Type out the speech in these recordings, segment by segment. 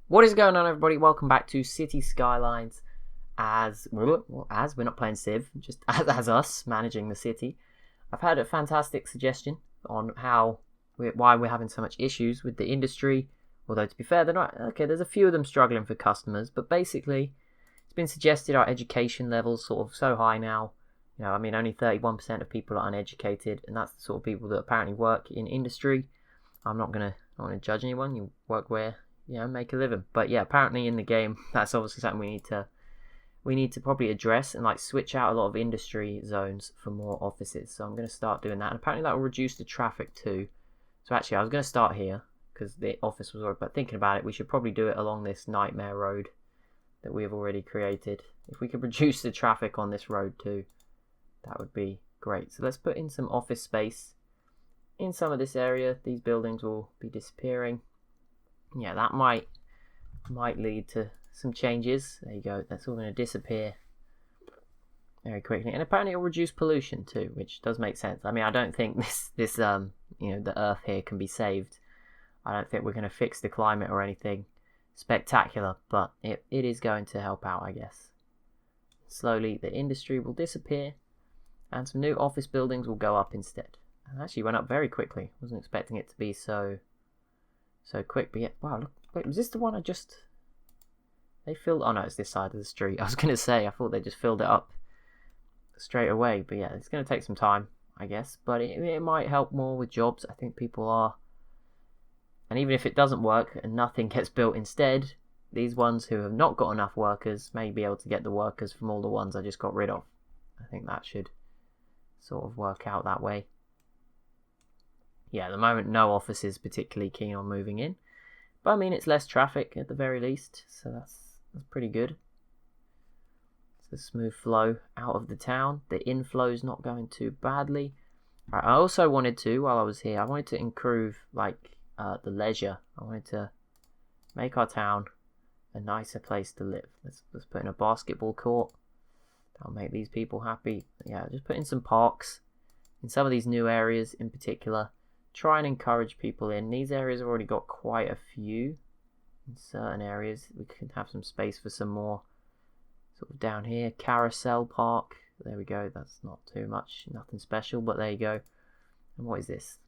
What is going on, everybody? Welcome back to City Skylines. As we're not playing Civ, just as us managing the city. I've had a fantastic suggestion on why we're having so much issues with the industry. Although to be fair, they're not okay. There's a few of them struggling for customers, but basically, it's been suggested our education levels sort of so high now. Only 31% of people are uneducated, and that's the sort of people that apparently work in industry. I'm not gonna judge anyone. You work where make a living. But yeah, apparently in the game, that's obviously something we need to probably address and switch out a lot of industry zones for more offices. So I'm going to start doing that, and apparently that will reduce the traffic too. So actually, I was going to start here because the office was already. But thinking about it, we should probably do it along this nightmare road that we have already created. If we could reduce the traffic on this road too, that would be great. So let's put in some office space in some of this area. These buildings will be disappearing. Yeah, that might lead to some changes. There you go. That's all going to disappear very quickly, and apparently it'll reduce pollution too, which does make sense. I mean, I don't think this the Earth here can be saved. I don't think we're going to fix the climate or anything spectacular, but it is going to help out, I guess. Slowly, the industry will disappear, and some new office buildings will go up instead. And actually went up very quickly. Wasn't expecting it to be so quick, but yeah, wow, look, wait, was this the one they filled? Oh no, it's this side of the street. I was going to say, I thought they just filled it up straight away, but yeah, it's going to take some time, I guess, but it might help more with jobs. I think people are, and even if it doesn't work and nothing gets built instead, these ones who have not got enough workers may be able to get the workers from all the ones I just got rid of. I think that should sort of work out that way. Yeah, at the moment, no office is particularly keen on moving in. But I mean, it's less traffic at the very least, so that's pretty good. It's a smooth flow out of the town. The inflow's not going too badly. Right, I also wanted to, while I was here, I wanted to improve, the leisure. I wanted to make our town a nicer place to live. Let's put in a basketball court. That'll make these people happy. Yeah, just put in some parks in some of these new areas in particular. Try and encourage people in. These areas have already got quite a few. In certain areas, we can have some space for some more. Sort of down here, carousel park. There we go. That's not too much, nothing special, but there you go. And what is this?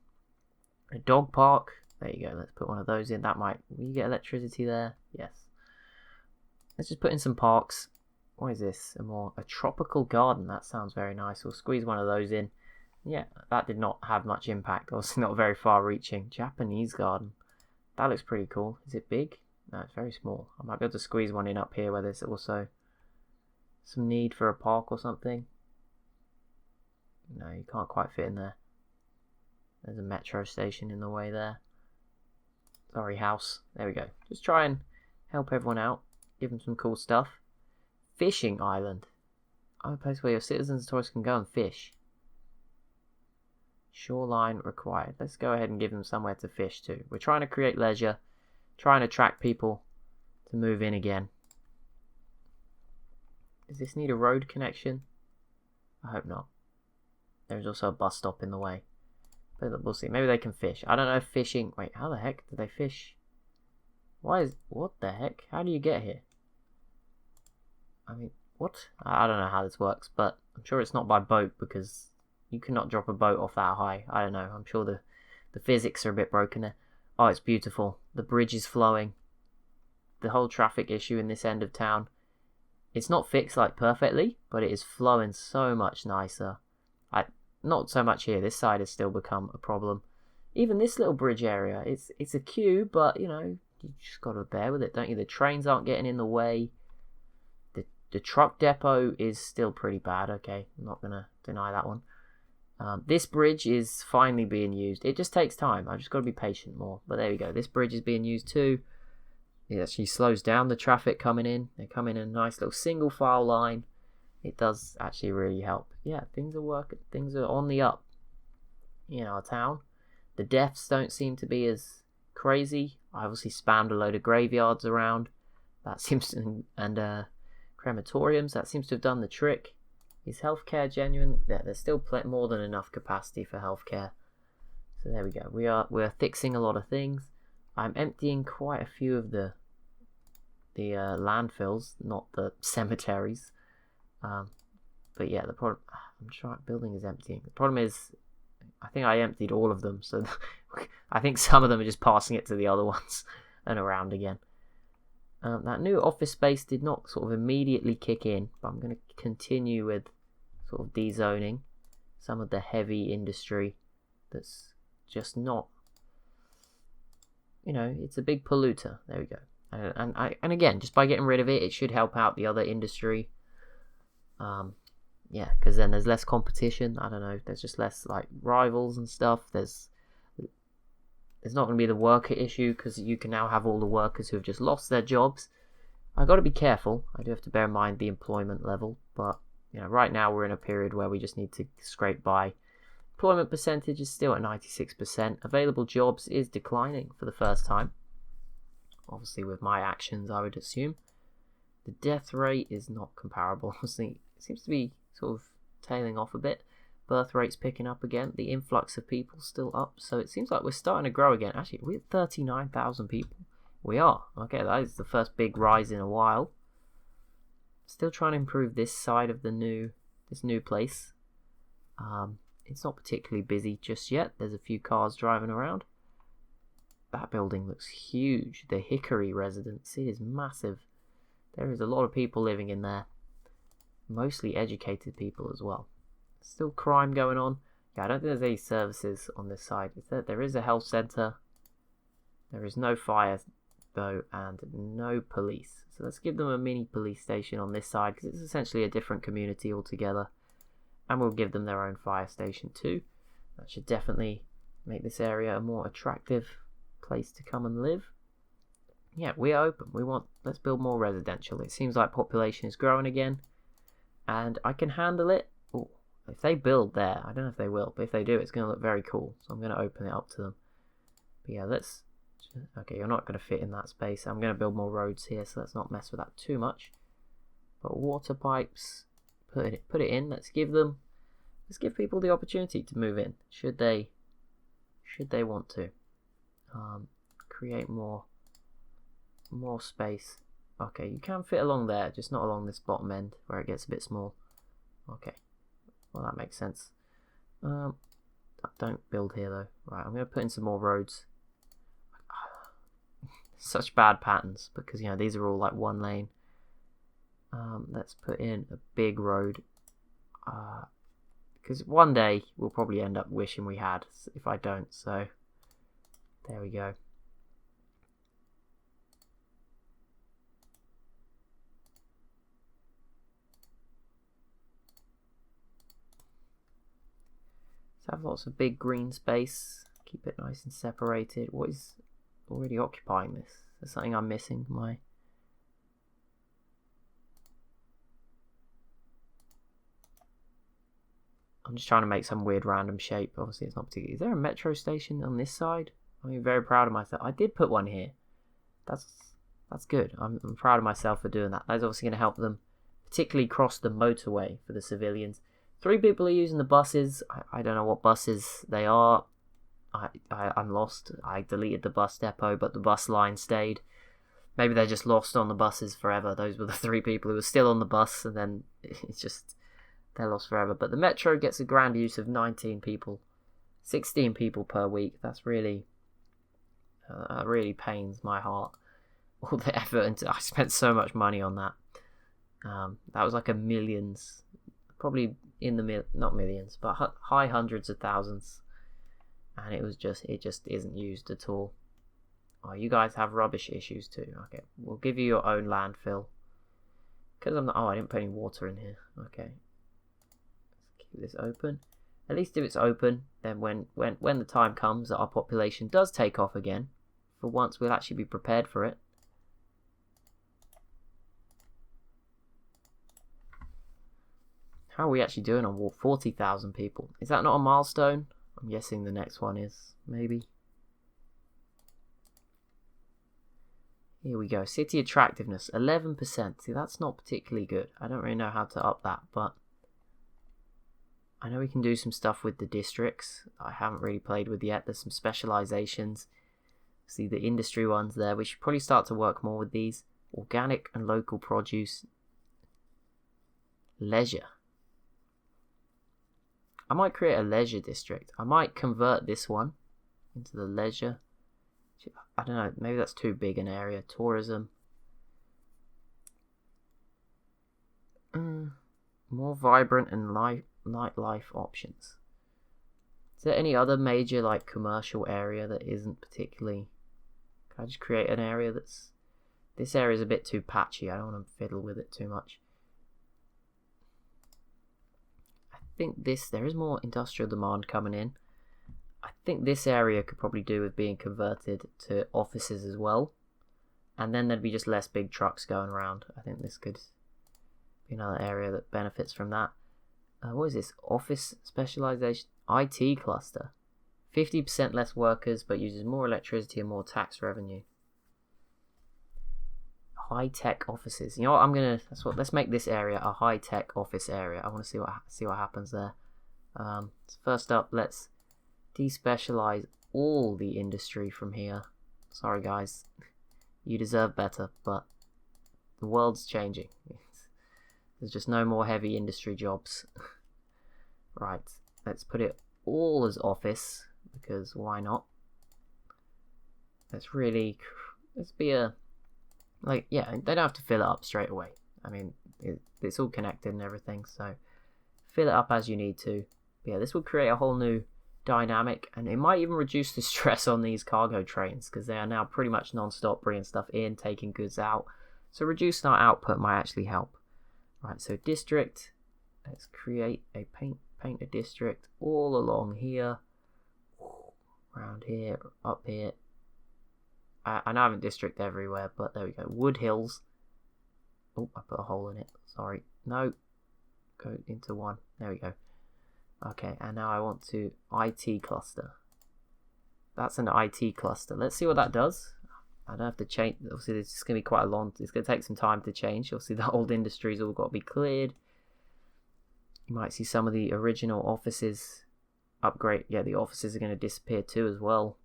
A dog park. There you go. Let's put one of those in. Will you get electricity there? Yes. Let's just put in some parks. What is this? A tropical garden. That sounds very nice. We'll squeeze one of those in. Yeah, that did not have much impact. Also not very far-reaching. Japanese garden. That looks pretty cool. Is it big? No, it's very small. I might be able to squeeze one in up here where there's also some need for a park or something. No, you can't quite fit in there. There's a metro station in the way there. Sorry, house. There we go. Just try and help everyone out. Give them some cool stuff. Fishing island. A place where your citizens and tourists can go and fish. Shoreline required. Let's go ahead and give them somewhere to fish too. We're trying to create leisure, trying to attract people to move in again. Does this need a road connection? I hope not. There's also a bus stop in the way. But we'll see. Maybe they can fish. I don't know if fishing... Wait, how the heck do they fish? What the heck? How do you get here? I mean, what? I don't know how this works, but I'm sure it's not by boat because... You cannot drop a boat off that high. I don't know. I'm sure the physics are a bit broken there. Oh, it's beautiful. The bridge is flowing. The whole traffic issue in this end of town. It's not fixed perfectly, but it is flowing so much nicer. Not so much here. This side has still become a problem. Even this little bridge area. It's a queue, but you just got to bear with it, don't you? The trains aren't getting in the way. The truck depot is still pretty bad. Okay, I'm not going to deny that one. This bridge is finally being used. It just takes time. I've just got to be patient more. But there we go. This bridge is being used too. It actually slows down the traffic coming in. They come in a nice little single file line. It does actually really help. Yeah, things are working. Things are on the up in our town. The deaths don't seem to be as crazy. I obviously spammed a load of graveyards around. That seems to, and crematoriums. That seems to have done the trick. Is healthcare genuine? Yeah, there's still more than enough capacity for healthcare. So there we go. We're fixing a lot of things. I'm emptying quite a few of the the landfills, not the cemeteries. But yeah, the problem. I'm sure building is emptying. The problem is, I think I emptied all of them, so I think some of them are just passing it to the other ones and around again. That new office space did not sort of immediately kick in, but I'm going to continue with sort of dezoning some of the heavy industry that's just not, it's a big polluter. There we go. And again, just by getting rid of it, it should help out the other industry. Yeah, because then there's less competition. I don't know. There's just less like rivals and stuff. There's not going to be the worker issue because you can now have all the workers who have just lost their jobs. I got to be careful. I do have to bear in mind the employment level, but right now we're in a period where we just need to scrape by. Employment percentage is still at 96%. Available jobs is declining for the first time. Obviously, with my actions, I would assume. The death rate is not comparable. It seems to be sort of tailing off a bit. Birth rate's picking up again. The influx of people still up. So it seems like we're starting to grow again. Actually, we're at 39,000 people. We are. Okay, that is the first big rise in a while. Still trying to improve this side of this new place. It's not particularly busy just yet. There's a few cars driving around. That building looks huge. The Hickory residence, it is massive. There is a lot of people living in there. Mostly educated people as well. Still crime going on. Yeah, I don't think there's any services on this side. There is a health centre. There is no fire, though, and no police. So let's give them a mini police station on this side, because it's essentially a different community altogether. And we'll give them their own fire station too. That should definitely make this area a more attractive place to come and live. Yeah, we are open. Let's build more residential. It seems like population is growing again. And I can handle it. Ooh, if they build there, I don't know if they will, but if they do, it's going to look very cool. So I'm going to open it up to them. But yeah, okay, you're not going to fit in that space. I'm going to build more roads here, so let's not mess with that too much. But water pipes, put it in. Let's give people the opportunity to move in. Should they want to. Create more space. Okay, you can fit along there, just not along this bottom end where it gets a bit small. Okay, well that makes sense. Don't build here though. Right, I'm going to put in some more roads. Such bad patterns because these are all like one lane. Let's put in a big road. Because one day we'll probably end up wishing we had if I don't. So there we go. Have lots of big green space. Keep it nice and separated. What is already occupying this? Is there something I'm missing? I'm just trying to make some weird random shape. Obviously it's not particularly. Is there a metro station on this side? I'm very proud of myself. I did put one here. That's good. I'm proud of myself for doing that. That's obviously going to help them particularly cross the motorway for the civilians. 3 people are using the buses. I don't know what buses they are. I'm lost. I deleted the bus depot, but the bus line stayed. Maybe they're just lost on the buses forever. Those were the 3 people who were still on the bus, and then it's just they're lost forever. But the metro gets a grand use of 19 people, 16 people per week. That's really pains my heart. All the effort, and I spent so much money on that. That was like a millions, probably in the not millions, but high hundreds of thousands, and it just isn't used at all. Oh, you guys have rubbish issues too. Okay, we'll give you your own landfill because I'm not. Oh, I didn't put any water in here. Okay, let's keep this open. At least if it's open, then when the time comes that our population does take off again, for once we'll actually be prepared for it. How are we actually doing on 40,000 people? Is that not a milestone? I'm guessing the next one is, maybe. Here we go. City attractiveness, 11%. See, that's not particularly good. I don't really know how to up that, but I know we can do some stuff with the districts I haven't really played with yet. There's some specializations. See the industry ones there. We should probably start to work more with these. Organic and local produce. Leisure. I might create a leisure district. I might convert this one into the leisure. I don't know, maybe that's too big an area. Tourism. More vibrant and nightlife options. Is there any other major like commercial area that isn't particularly... Can I just create an area that's... This area is a bit too patchy. I don't want to fiddle with it too much. I think there is more industrial demand coming in. I think this area could probably do with being converted to offices as well. And then there'd be just less big trucks going around. I think this could be another area that benefits from that. What is this? Office specialization. IT cluster. 50% less workers, but uses more electricity and more tax revenue. High-tech offices. You know what? Let's make this area a high-tech office area. I want to see what happens there. So first up, let's despecialize all the industry from here. Sorry guys, you deserve better, but the world's changing. There's just no more heavy industry jobs. Right, let's put it all as office, because why not? Let's be a... Like, yeah, they don't have to fill it up straight away. I mean, it's all connected and everything, so fill it up as you need to. But yeah, this will create a whole new dynamic, and it might even reduce the stress on these cargo trains, because they are now pretty much non-stop bringing stuff in, taking goods out. So reducing our output might actually help. Right, so district. Let's create a paint a district all along here, around here, up here. I know I have a district everywhere, but there we go. Wood Hills. Oh, I put a hole in it. Sorry. No. Go into one. There we go. Okay, and now I want to IT cluster. That's an IT cluster. Let's see what that does. I don't have to change. Obviously, this is going to be quite a long... It's going to take some time to change. You'll see the old industries all got to be cleared. You might see some of the original offices upgrade. Yeah, the offices are going to disappear too as well.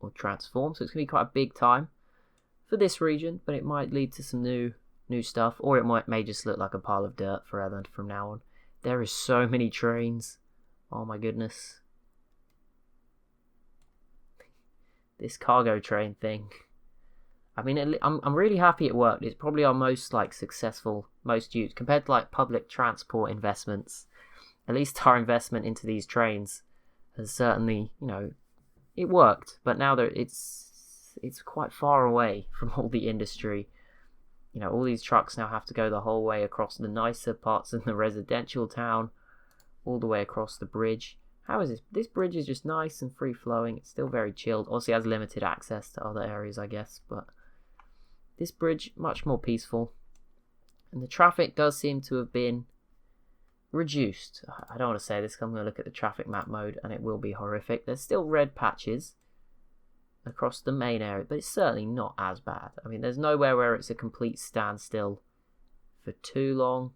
Or transform. So it's going to be quite a big time for this region, but it might lead to some new stuff, or it may just look like a pile of dirt forever from now on. There is so many trains. Oh my goodness. This cargo train thing. I mean, I'm really happy it worked. It's probably our most successful, most used compared to public transport investments. At least our investment into these trains has certainly, it worked. But now it's quite far away from all the industry. All these trucks now have to go the whole way across the nicer parts of the residential town, all the way across the bridge. How is this? This bridge is just nice and free-flowing. It's still very chilled. Also, it has limited access to other areas, I guess. But this bridge, much more peaceful. And the traffic does seem to have been reduced. I don't want to say this, 'cause I'm going to look at the traffic map mode, and it will be horrific. There's still red patches across the main area, but it's certainly not as bad. I mean, there's nowhere where it's a complete standstill for too long.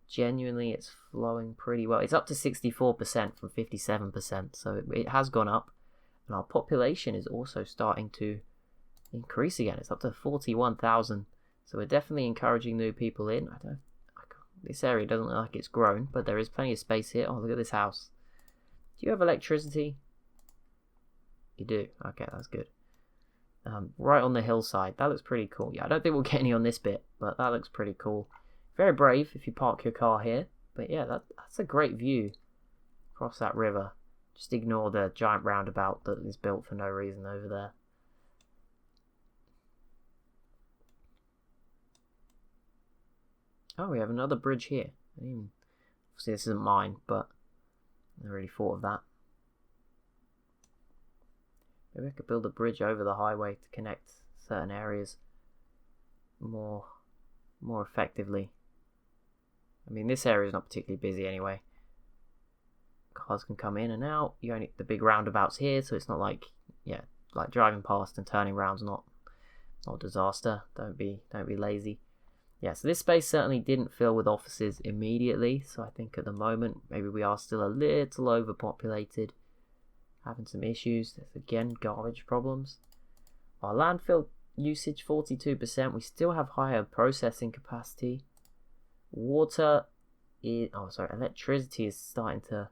Genuinely, it's flowing pretty well. It's up to 64% from 57%, so it has gone up. And our population is also starting to increase again. It's up to 41,000, so we're definitely encouraging new people in. This area doesn't look like it's grown, but there is plenty of space here. Oh, look at this house. Do you have electricity? You do. Okay, that's good. Right on the hillside. That looks pretty cool. Yeah, I don't think we'll get any on this bit, but that looks pretty cool. Very brave if you park your car here. But yeah, that's a great view across that river. Just ignore the giant roundabout that is built for no reason over there. Oh, we have another bridge here. Obviously, this isn't mine, but I never really thought of that. Maybe I could build a bridge over the highway to connect certain areas more effectively. I mean, this area is not particularly busy anyway. Cars can come in and out. The big roundabouts here, so it's not like driving past and turning around's not a disaster. Don't be lazy. Yeah, so this space certainly didn't fill with offices immediately, so I think at the moment maybe we are still a little overpopulated. Having some issues. There's again garbage problems. Our landfill usage 42%. We still have higher processing capacity. Water is, electricity is starting to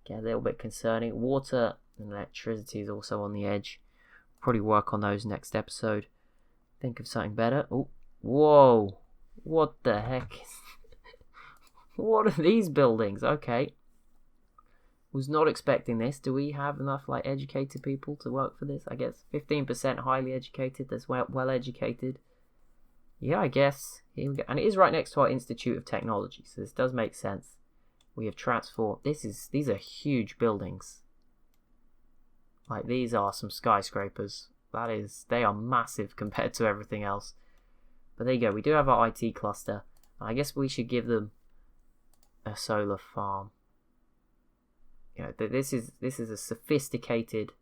get a little bit concerning. Water and electricity is also on the edge. Probably work on those next episode. Think of something better. Oh, whoa! What the heck? What are these buildings? Okay. Was not expecting this. Do we have enough like educated people to work for this? I guess 15% highly educated. That's well educated. Yeah, I guess. Here we go. And it is right next to our Institute of Technology, so this does make sense. We have transport. These are huge buildings. Like, these are some skyscrapers. They are massive compared to everything else. But there you go. We do have our IT cluster. I guess we should give them a solar farm. You know, this is a sophisticated,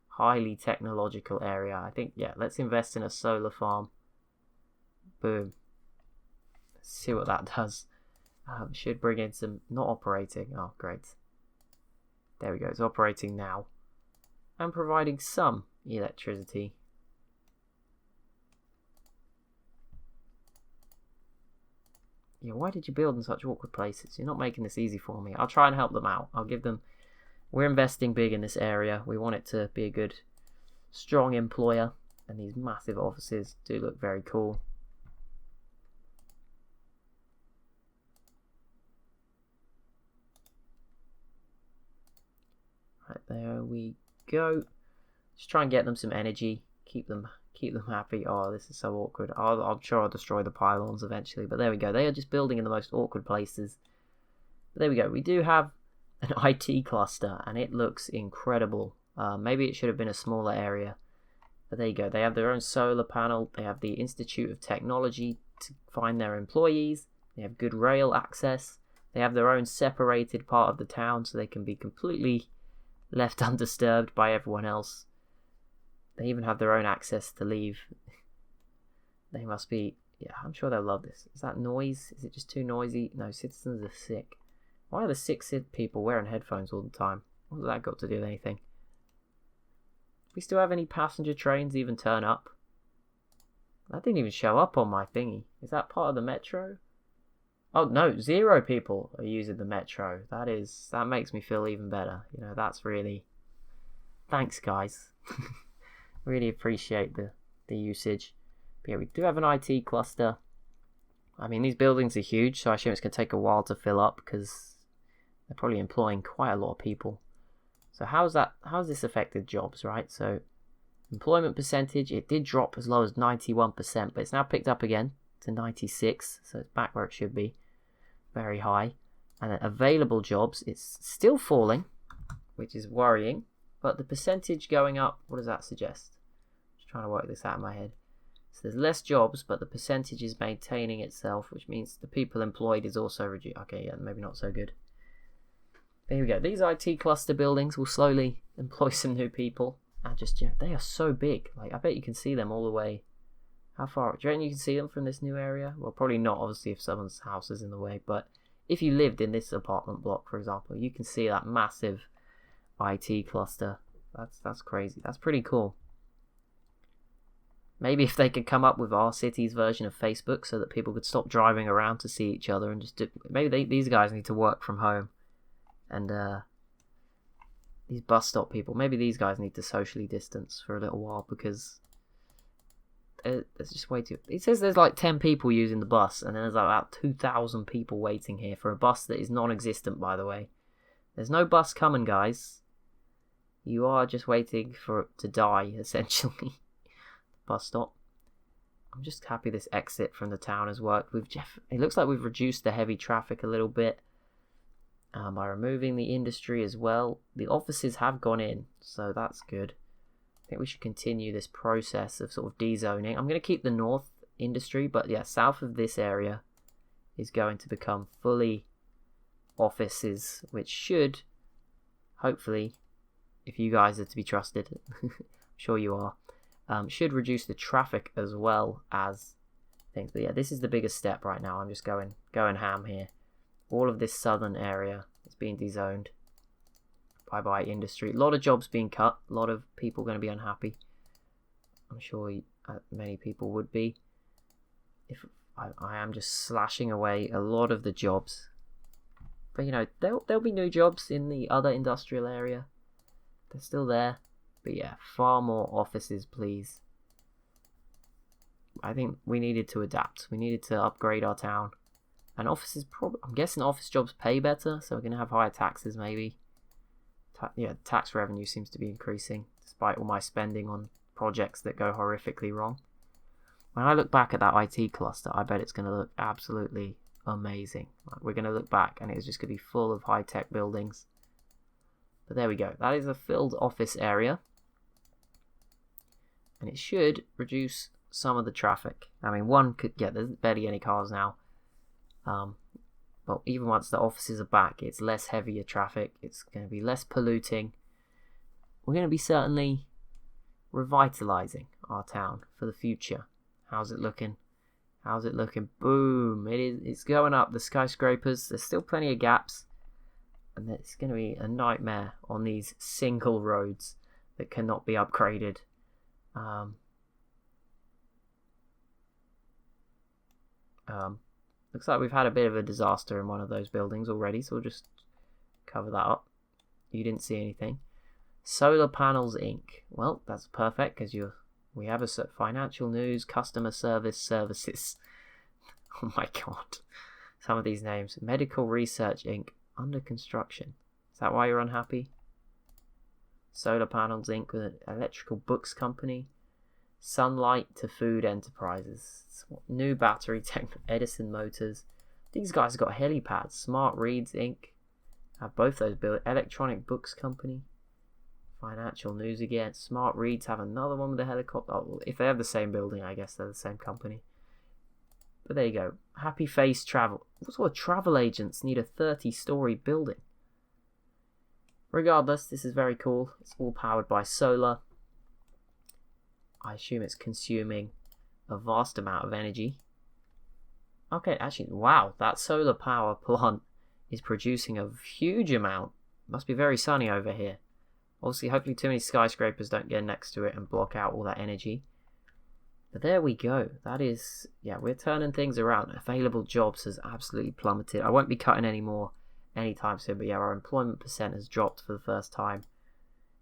highly technological area. I think, yeah, let's invest in a solar farm. Boom. Let's see what that does. Should bring in some, not operating. Oh, great. There we go. It's operating now. And providing some electricity. Yeah, why did you build in such awkward places? You're not making this easy for me. I'll try and help them out. I'll give them... We're investing big in this area. We want it to be a good, strong employer. And these massive offices do look very cool. Right, there we go. Just try and get them some energy. Keep them happy. Oh, this is so awkward. I'm sure I'll destroy the pylons eventually. But there we go. They are just building in the most awkward places. But there we go. We do have an IT cluster, and it looks incredible. Maybe it should have been a smaller area. But there you go. They have their own solar panel. They have the Institute of Technology to find their employees. They have good rail access. They have their own separated part of the town, so they can be completely left undisturbed by everyone else. They even have their own access to leave. They must be... Yeah, I'm sure they'll love this. Is that noise? Is it just too noisy? No, citizens are sick. Why are the sick people wearing headphones all the time? What's that got to do with anything? Do we still have any passenger trains even turn up? That didn't even show up on my thingy. Is that part of the metro? Oh, no, 0 people are using the metro. That makes me feel even better. You know, that's really... Thanks, guys. Really appreciate the usage. But yeah, we do have an IT cluster. I mean, these buildings are huge, so I assume it's going to take a while to fill up because they're probably employing quite a lot of people. So how's this affected jobs, right? So employment percentage, it did drop as low as 91%, but it's now picked up again to 96, so it's back where it should be. Very high. And then available jobs, it's still falling, which is worrying, but the percentage going up, what does that suggest? Just trying to work this out in my head. So there's less jobs, but the percentage is maintaining itself, which means the people employed is also reduced. Okay, yeah, maybe not so good. There we go. These IT cluster buildings will slowly employ some new people. And just, yeah, they are so big. Like, I bet you can see them all the way. How far? Do you reckon you can see them from this new area? Well, probably not, obviously, if someone's house is in the way. But if you lived in this apartment block, for example, you can see that massive IT cluster. That's crazy. That's pretty cool. Maybe if they could come up with our city's version of Facebook so that people could stop driving around to see each other and just do... Maybe these guys need to work from home. And these bus stop people, maybe these guys need to socially distance for a little while because there's just way too... It says there's like 10 people using the bus and then there's like about 2,000 people waiting here for a bus that is non-existent, by the way. There's no bus coming, guys. You are just waiting for it to die, essentially. Bus stop. I'm just happy this exit from the town has worked. It looks like we've reduced the heavy traffic a little bit by removing the industry as well. The offices have gone in, so that's good. I think we should continue this process of sort of dezoning. I'm going to keep the north industry, but yeah, south of this area is going to become fully offices, which should, hopefully, if you guys are to be trusted, I'm sure you are, should reduce the traffic as well as things. But yeah, this is the biggest step right now. I'm just going ham here. All of this southern area is being dezoned. Bye-bye industry. A lot of jobs being cut. A lot of people going to be unhappy. I'm sure many people would be. If I am just slashing away a lot of the jobs. But you know, there'll be new jobs in the other industrial area. They're still there. But yeah, far more offices, please. I think we needed to adapt. We needed to upgrade our town. And offices, I'm guessing office jobs pay better, so we're going to have higher taxes maybe. Tax revenue seems to be increasing, despite all my spending on projects that go horrifically wrong. When I look back at that IT cluster, I bet it's going to look absolutely amazing. Like, we're going to look back and it's just going to be full of high-tech buildings. But there we go. That is a filled office area. And it should reduce some of the traffic. I mean, there's barely any cars now. But even once the offices are back, it's less heavier traffic. It's going to be less polluting. We're going to be certainly revitalizing our town for the future. How's it looking? How's it looking? Boom! It's going up. The skyscrapers. There's still plenty of gaps, and it's going to be a nightmare on these single roads that cannot be upgraded. Looks like we've had a bit of a disaster in one of those buildings already, so we'll just cover that up. You didn't see anything. Solar Panels Inc. Well, that's perfect because we have a financial news, customer services. Oh my god. Some of these names. Medical Research Inc. Under construction. Is that why you're unhappy? Solar Panels Inc. with an electrical books company. Sunlight to Food Enterprises. New battery tech. Edison Motors. These guys got helipads. Smart Reads Inc. Have both those built. Electronic Books Company. Financial News again. Smart Reads have another one with a helicopter. Oh, if they have the same building, I guess they're the same company. But there you go. Happy Face Travel. What sort of travel agents need a 30-story building? Regardless, this is very cool. It's all powered by solar. I assume it's consuming a vast amount of energy. Okay, actually, wow. That solar power plant is producing a huge amount. Must be very sunny over here. Obviously, hopefully too many skyscrapers don't get next to it and block out all that energy. But there we go. That is, yeah, we're turning things around. Available jobs has absolutely plummeted. I won't be cutting any more anytime soon, but yeah, our employment percent has dropped for the first time.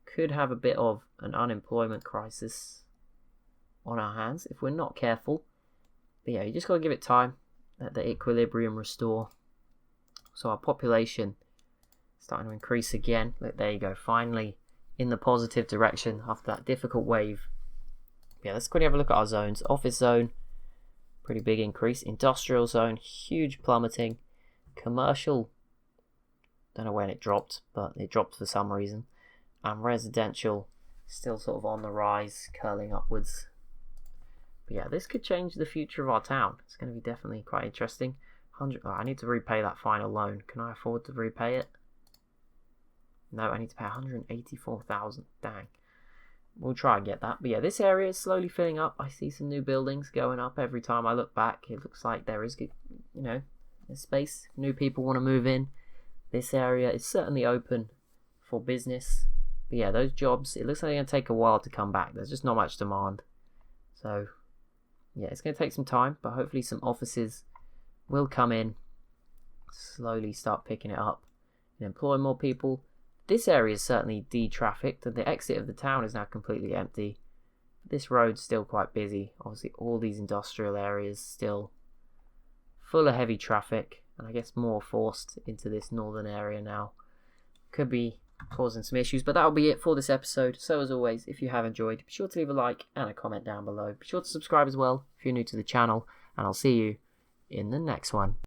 Could have a bit of an unemployment crisis on our hands if we're not careful. But yeah, you just got to give it time. Let the equilibrium restore. So our population starting to increase again. Look, there you go. Finally in the positive direction after that difficult wave. Yeah, let's quickly have a look at our zones. Office zone, pretty big increase. Industrial zone, huge plummeting. Commercial, don't know when it dropped, but it dropped for some reason. And residential, still sort of on the rise, curling upwards. But yeah, this could change the future of our town. It's going to be definitely quite interesting. I need to repay that final loan. Can I afford to repay it? No, I need to pay 184,000. Dang. We'll try and get that. But yeah, this area is slowly filling up. I see some new buildings going up every time I look back. It looks like there is, there's space. New people want to move in. This area is certainly open for business. But yeah, those jobs, it looks like they're going to take a while to come back. There's just not much demand. So yeah, it's going to take some time, but hopefully some offices will come in, slowly start picking it up and employ more people. This area is certainly de-trafficked and the exit of the town is now completely empty. This road's still quite busy. Obviously all these industrial areas still full of heavy traffic, and I guess more forced into this northern area now. Could be causing some issues, but that'll be it for this episode. So as always, if you have enjoyed, be sure to leave a like and a comment down below. Be sure to subscribe as well if you're new to the channel, and I'll see you in the next one.